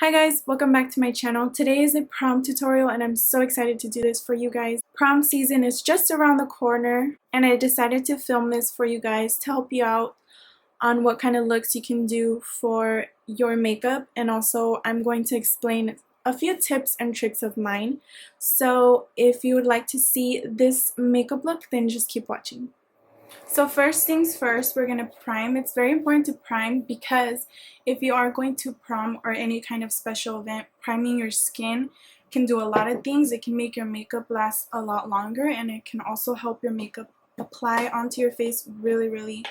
Hi guys, welcome back to my channel. Today is a prom tutorial and I'm so excited to do this for you guys. Prom season is just around the corner and I decided to film this for you guys to help you out on what kind of looks you can do for your makeup, and also I'm going to explain a few tips and tricks of mine. So if you would like to see this makeup look, then just keep watching. So first things first, we're going to prime. It's very important to prime because if you are going to prom or any kind of special event, priming your skin can do a lot of things. It can make your makeup last a lot longer, and it can also help your makeup apply onto your face really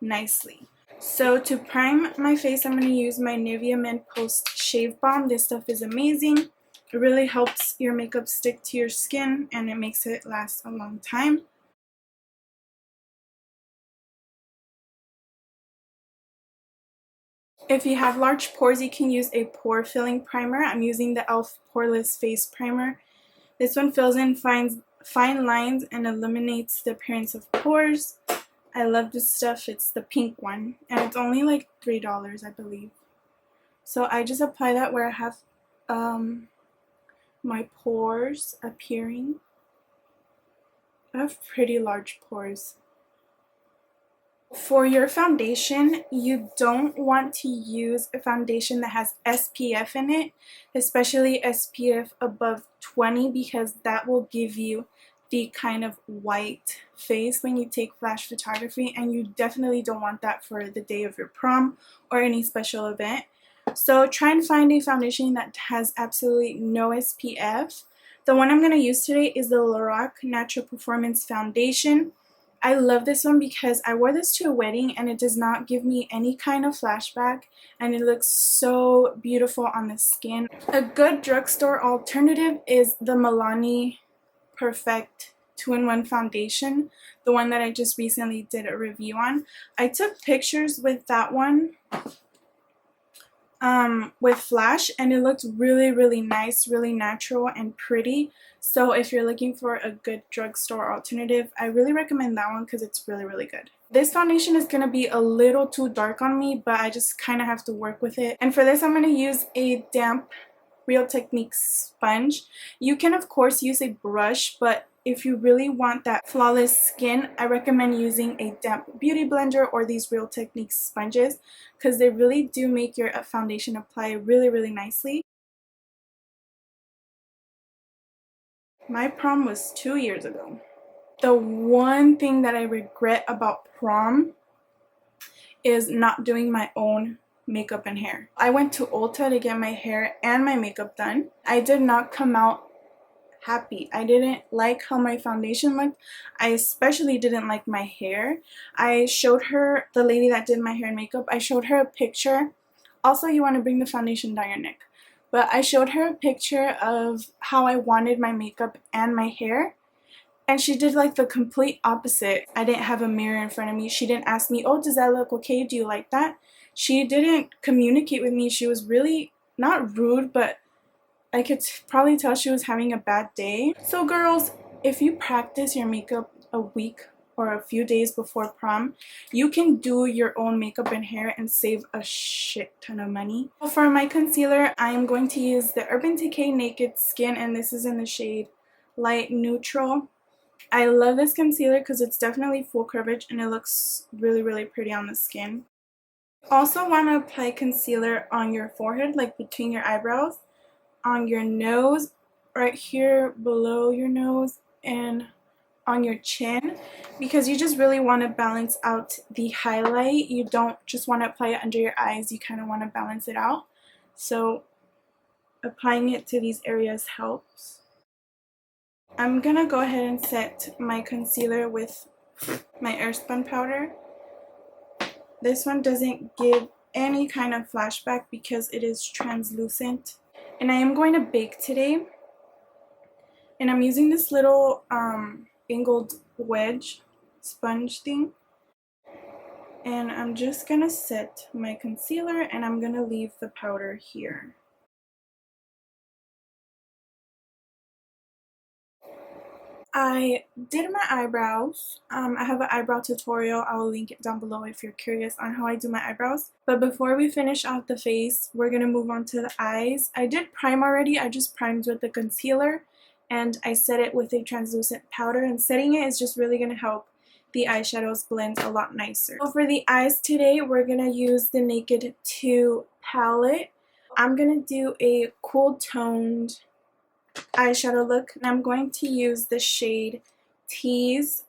nicely. So to prime my face, I'm going to use my Nivea Men Post Shave Balm. This stuff is amazing. It really helps your makeup stick to your skin and it makes it last a long time. If you have large pores, you can use a pore filling primer. I'm using the e.l.f. Poreless Face Primer. This one fills in fine lines and eliminates the appearance of pores. I love this stuff. It's the pink one and it's only like $3, I believe. So I just apply that where I have my pores appearing. I have pretty large pores. For your foundation, you don't want to use a foundation that has SPF in it, especially SPF above 20, because that will give you the kind of white face when you take flash photography, and you definitely don't want that for the day of your prom or any special event. So try and find a foundation that has absolutely no SPF. The one I'm going to use today is the Lorac Natural Performance Foundation. I love this one because I wore this to a wedding and it does not give me any kind of flashback and it looks so beautiful on the skin. A good drugstore alternative is the Milani Perfect 2-in-1 foundation, the one that I just recently did a review on. I took pictures with that one with flash and it looked really nice, really natural and pretty. So if you're looking for a good drugstore alternative, I really recommend that one because it's really good. This foundation is going to be a little too dark on me, but I just kind of have to work with it. And for this, I'm going to use a damp Real Techniques sponge. You can of course use a brush, but if you really want that flawless skin, I recommend using a damp beauty blender or these Real Techniques sponges because they really do make your foundation apply really nicely. My prom was 2 years ago. The one thing that I regret about prom is not doing my own makeup and hair. I went to Ulta to get my hair and my makeup done. I did not come out happy. I didn't like how my foundation looked. I especially didn't like my hair. I showed her, the lady that did my hair and makeup, I showed her a picture. Also, you want to bring the foundation down your neck. But I showed her a picture of how I wanted my makeup and my hair. And she did like the complete opposite. I didn't have a mirror in front of me. She didn't ask me, oh, does that look okay? Do you like that? She didn't communicate with me. She was really not rude, but I could probably tell she was having a bad day. So girls, if you practice your makeup a week or a few days before prom, you can do your own makeup and hair and save a shit ton of money. For my concealer, I am going to use the Urban Decay Naked Skin, and this is in the shade Light Neutral. I love this concealer because it's definitely full coverage and it looks really pretty on the skin. Also want to apply concealer on your forehead, like between your eyebrows, on your nose, right here below your nose, and on your chin, because you just really want to balance out the highlight. You don't just want to apply it under your eyes, you kind of want to balance it out. So applying it to these areas helps. I'm gonna go ahead and set my concealer with my Airspun powder. This one doesn't give any kind of flashback because it is translucent. And I am going to bake today. And I'm using this little angled wedge sponge thing. And I'm just gonna set my concealer and I'm gonna leave the powder here. I did my eyebrows. I have an eyebrow tutorial. I will link it down below if you're curious on how I do my eyebrows. But before we finish off the face, we're going to move on to the eyes. I did prime already. I just primed with the concealer and I set it with a translucent powder. And setting it is just really going to help the eyeshadows blend a lot nicer. So for the eyes today, we're going to use the Naked 2 palette. I'm going to do a cool toned eyeshadow look, and I'm going to use the shade Tease,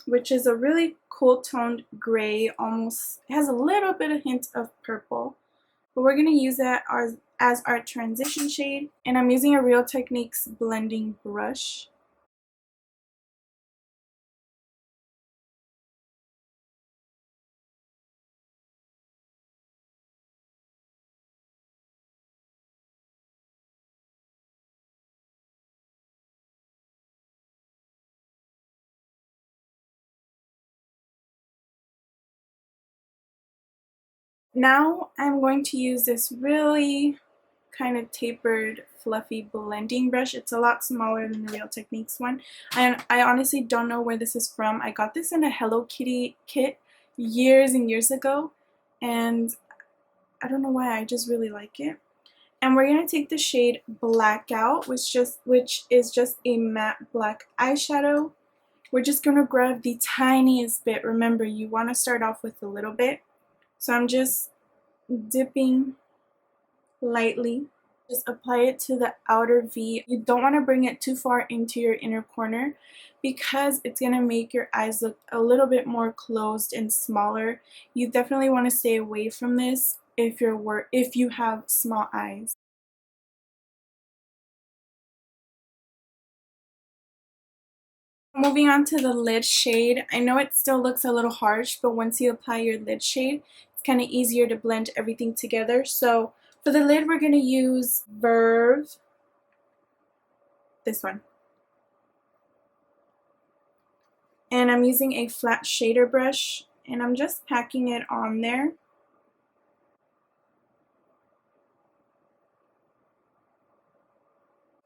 which is a really cool toned gray, almost it has a little bit of hint of purple, but we're going to use that as our transition shade. And I'm using a Real Techniques blending brush. Now I'm going to use this really kind of tapered fluffy blending brush. It's a lot smaller than the Real Techniques one. I honestly don't know where this is from. I got this in a Hello Kitty kit years and years ago, and I don't know why, I just really like it. And we're going to take the shade Blackout, which is just a matte black eyeshadow. We're just going to grab the tiniest bit. Remember, you want to start off with a little bit. So I'm just dipping lightly. Just apply it to the outer V. You don't want to bring it too far into your inner corner because it's going to make your eyes look a little bit more closed and smaller. You definitely want to stay away from this if you have small eyes. Moving on to the lid shade. I know it still looks a little harsh, but once you apply your lid shade, it's kind of easier to blend everything together. So for the lid, we're going to use Verve, this one. And I'm using a flat shader brush, and I'm just packing it on there.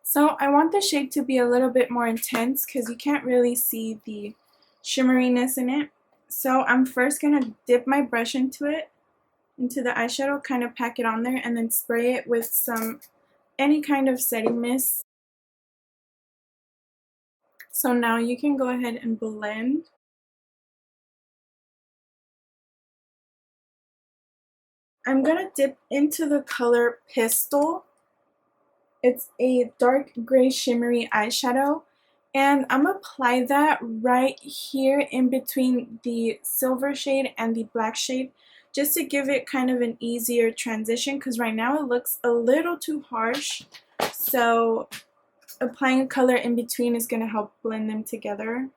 So I want the shade to be a little bit more intense because you can't really see the shimmeriness in it. So I'm first going to dip my brush into the eyeshadow, kind of pack it on there, and then spray it with any kind of setting mist. So now you can go ahead and blend. I'm going to dip into the color Pistol. It's a dark gray shimmery eyeshadow, and I'm going to apply that right here in between the silver shade and the black shade, just to give it kind of an easier transition, because right now it looks a little too harsh. So applying a color in between is going to help blend them together.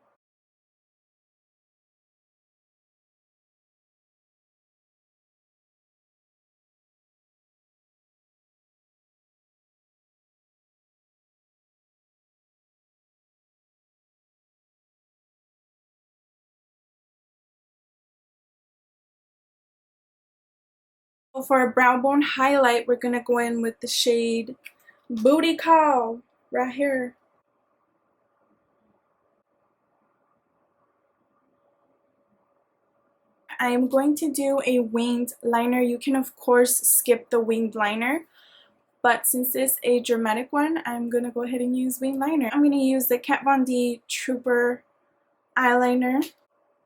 For a brow bone highlight, we're going to go in with the shade Booty Call right here. I am going to do a winged liner. You can of course skip the winged liner, but since it's a dramatic one, I'm going to go ahead and use winged liner. I'm going to use the Kat Von D Trooper eyeliner.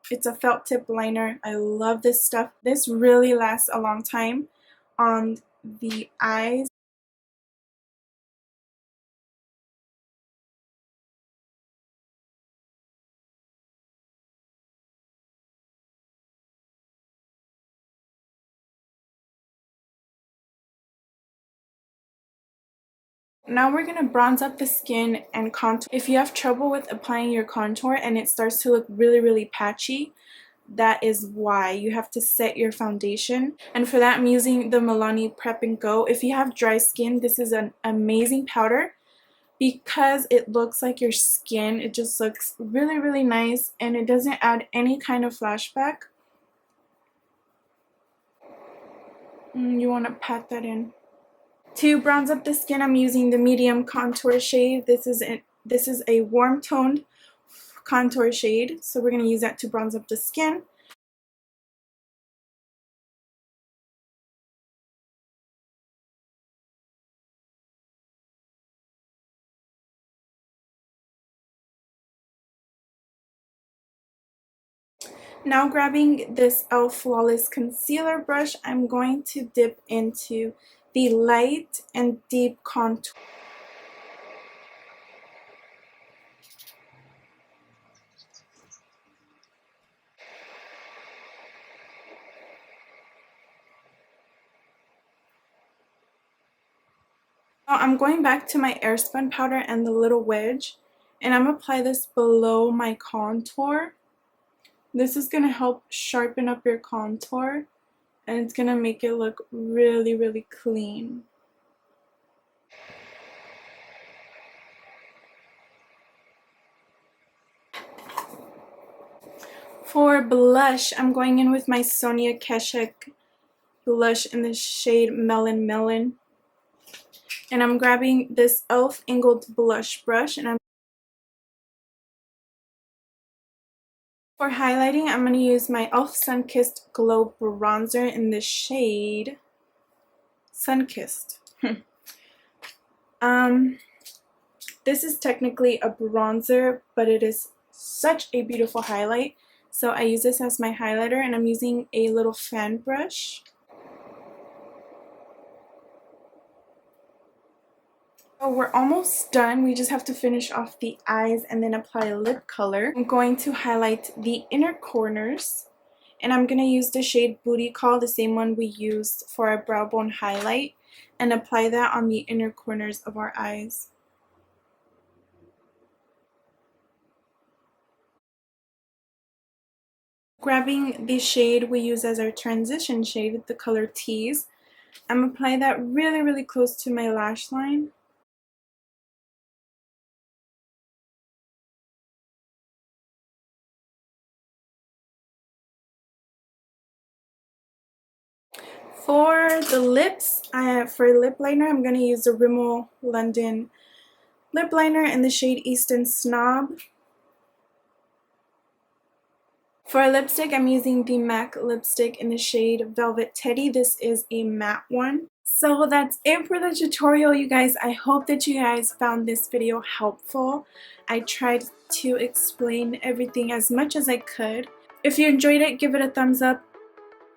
It's a felt tip liner. I love this stuff. This really lasts a long time on the eyes. Now we're going to bronze up the skin and contour. If you have trouble with applying your contour and it starts to look really patchy, that is why. You have to set your foundation. And for that, I'm using the Milani Prep and Go. If you have dry skin, this is an amazing powder because it looks like your skin. It just looks really nice, and it doesn't add any kind of flashback. You want to pat that in. To bronze up the skin, I'm using the medium contour shade. This is This is a warm toned contour shade, so we're going to use that to bronze up the skin. Now grabbing this e.l.f. Flawless Concealer brush, I'm going to dip into the light and deep contour. Now I'm going back to my airspun powder and the little wedge, and I'm going to apply this below my contour. This is going to help sharpen up your contour, and it's going to make it look really, really clean. For blush, I'm going in with my Sonia Kashuk blush in the shade Melon Melon. And I'm grabbing this e.l.f. Angled Blush brush, and for highlighting, I'm going to use my e.l.f. Sunkissed Glow Bronzer in the shade Sunkissed. This is technically a bronzer, but it is such a beautiful highlight. So I use this as my highlighter, and I'm using a little fan brush. So we're almost done. We just have to finish off the eyes and then apply lip color. I'm going to highlight the inner corners, and I'm going to use the shade Booty Call, the same one we used for our brow bone highlight, and apply that on the inner corners of our eyes. Grabbing the shade we use as our transition shade, the color Tease, I'm going to apply that really, really close to my lash line. For the lips, for lip liner, I'm going to use the Rimmel London lip liner in the shade Easton Snob. For a lipstick, I'm using the MAC lipstick in the shade Velvet Teddy. This is a matte one. So that's it for the tutorial, you guys. I hope that you guys found this video helpful. I tried to explain everything as much as I could. If you enjoyed it, give it a thumbs up.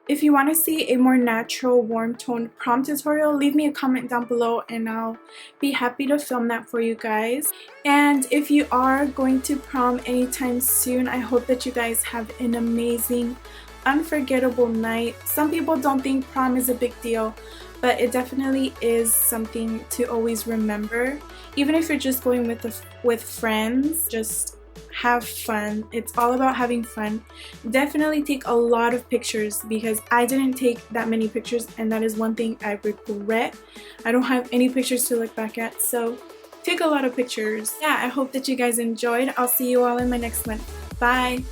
If you want to see a more natural, warm-toned prom tutorial, leave me a comment down below and I'll be happy to film that for you guys. And if you are going to prom anytime soon, I hope that you guys have an amazing, unforgettable night. Some people don't think prom is a big deal, but it definitely is something to always remember. Even if you're just going with friends, just have fun. It's all about having fun. Definitely take a lot of pictures, because I didn't take that many pictures, and that is one thing I regret. I don't have any pictures to look back at, so take a lot of pictures. Yeah, I hope that you guys enjoyed. I'll see you all in my next one. Bye.